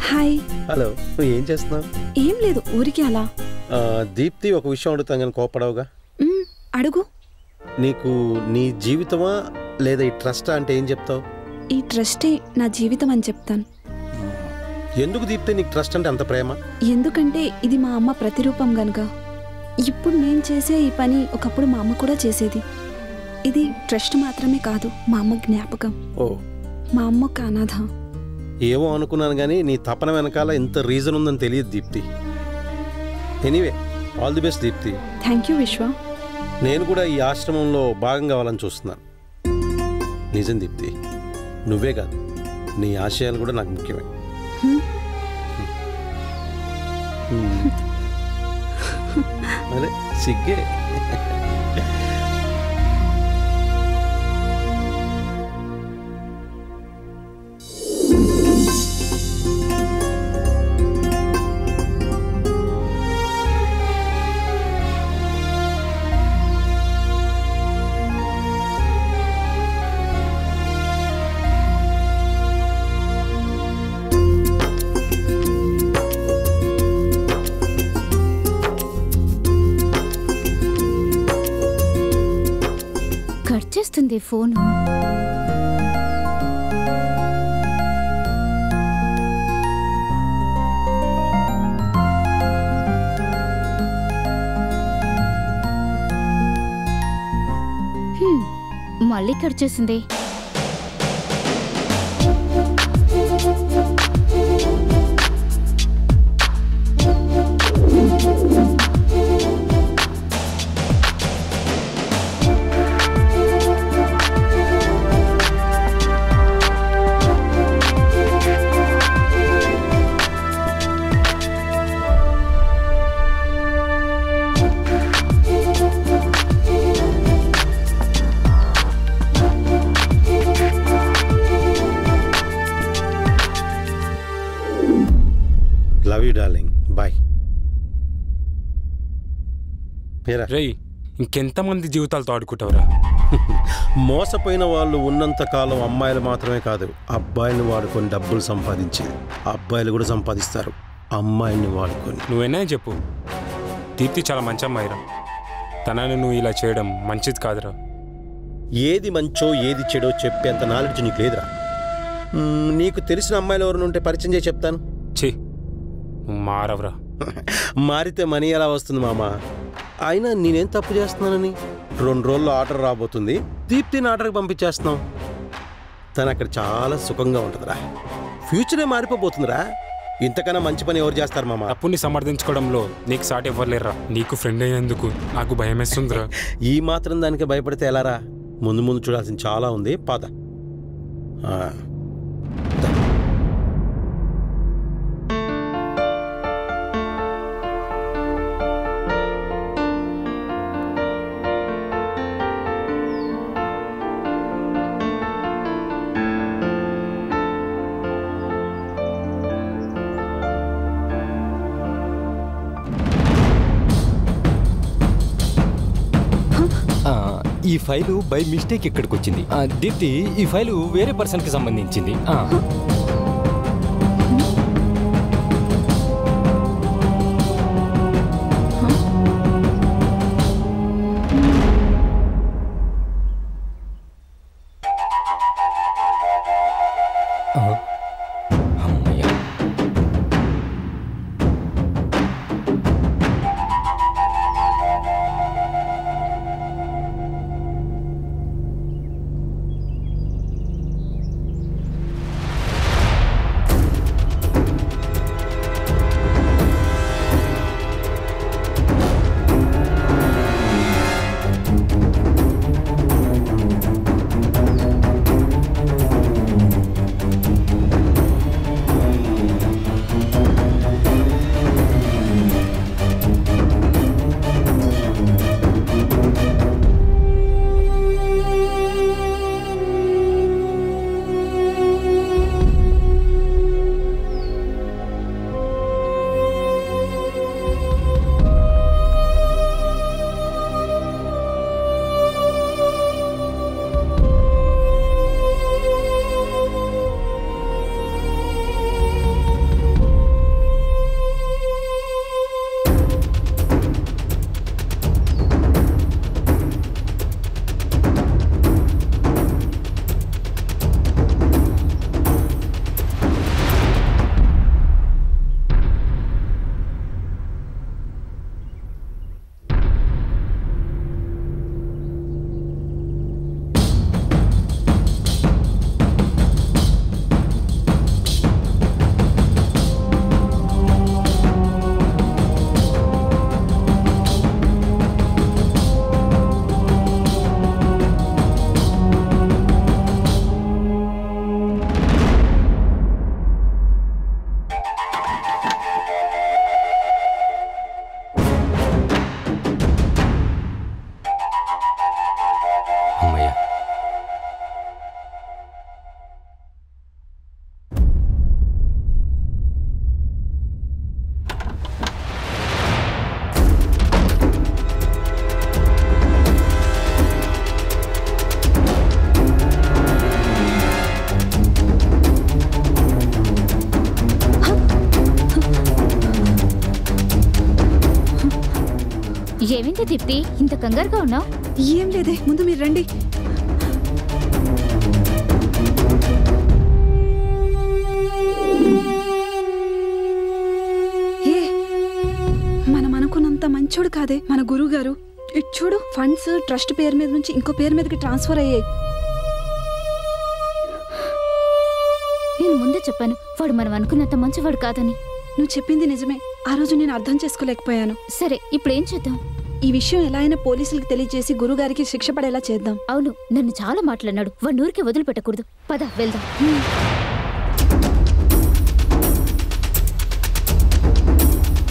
Hi. Hello, నువ్వు ఏం చేస్తున్నావు? ఏం లేదు, ఊరికే అలా. దీప్తి, ఒక విషయం అడుగుతాను కానీ కోపడవుగా? అడుగు. నీకు నీ జీవితమా లేదా ఈ ట్రస్ట్ అంటే ఏం చెప్తావు? ఈ ట్రస్టే నా జీవితం అని చెప్తాను. ఎందుకు దీప్తి నీకు ట్రస్ట్ అంటే అంత ప్రేమ? ఎందుకంటే ఇది మా అమ్మ ప్రతిరూపం గనుక. ఇప్పుడు నేను చేసే ఈ పని ఒకప్పుడు మా అమ్మ కూడా చేసేది. ఇది ట్రస్ట్ మాత్రమే కాదు, మా అమ్మ జ్ఞాపకం. ఓ, మా అమ్మ ఒక అనాథ. ఏమో అనుకున్నాను కానీ నీ తపన వెనకాల ఇంత రీజన్ ఉందని తెలియదు Deepti. Anyway, all the best Deepti. Thank you Vishwa. నేను కూడా ఈ ఆశ్రమంలో భాగం కావాలని చూస్తున్నాను. నిజం దీప్తి, నువ్వే కాదు, నీ ఆశయాలు కూడా నాకు ముఖ్యమే. అరే సిగ్గే. చేస్తుంది ఫోను. మళ్ళీ కట్ చేసింది. Love you darling, bye. రేయ్, ఇంకెంతమంది జీవితాలతో ఆడుకుంటావురా? మోసపోయిన వాళ్ళు ఉన్నంత కాలం అమ్మాయిలు మాత్రమే కాదు, అబ్బాయిని వాడుకొని డబ్బులు సంపాదించి అబ్బాయిలు కూడా సంపాదిస్తారు అమ్మాయిని వాడుకొని. నువ్వేనా చెప్పు, దీప్తి చాలా మంచి అమ్మాయిరా. తనని నువ్వు ఇలా చేయడం మంచిది కాదురా. ఏది మంచో ఏది చెడో చెప్పేంత నాలెడ్జ్ నీకు లేదురా. నీకు తెలిసిన అమ్మాయిలు ఎవరు ఉంటే పరిచయం చేసి చెప్తాను. ఛీ, మారవరా. మారితే మనీ ఎలా వస్తుంది మామ? అయినా నేనేం తప్పు చేస్తున్నానని? 2 రోజుల్లో ఆర్డర్ రాబోతుంది, దీప్తిని ఆర్డర్కి పంపించేస్తున్నాం. తను అక్కడ చాలా సుఖంగా ఉంటుందిరా. ఫ్యూచరే మారిపోబోతుందిరా. ఇంతకన్నా మంచి పని ఎవరు చేస్తారు మామ? అప్పుని సమర్థించుకోవడంలో నీకు సాటి ఇవ్వలేరా. నీకు ఫ్రెండ్ అయ్యేందుకు నాకు భయం వేస్తుందిరా. ఈ మాత్రం దానికి భయపడితే ఎలారా? ముందు ముందు చూడాల్సింది చాలా ఉంది, పద. ఈ ఫైలు బై మిస్టేక్ ఇక్కడికి వచ్చింది. దీప్తి, ఈ ఫైలు వేరే పర్సన్కి సంబంధించింది. ఏమైంది దీప్తి, ఇంత కంగారుగా ఉన్నావు? ఏం లేదే, ముందు మీరు రండి. ఏ మనం అనుకున్నంత మంచోడు కాదే మన గురువు గారు. చూడు, ఫండ్స్ ట్రస్ట్ పేరు మీద నుంచి ఇంకో పేరు మీదకి ట్రాన్స్ఫర్ అయ్యాయి. నేను ముందే చెప్పాను వాడు మనం అనుకున్నంత మంచివాడు కాదని. నువ్వు చెప్పింది నిజమే, ఆ రోజు నేను అర్థం చేసుకోలేకపోయాను. సరే, ఇప్పుడు ఏం చేద్దాం? ఈ విషయం ఎలా అయినా పోలీసులకు తెలియజేసి గురుగారికి శిక్ష పడేలా చేద్దాం. అవును, నన్ను చాలా మాట్లాడినాడు, వాడి ఊరికి వదిలిపెట్టకూడదు. పద వెళ్దాం.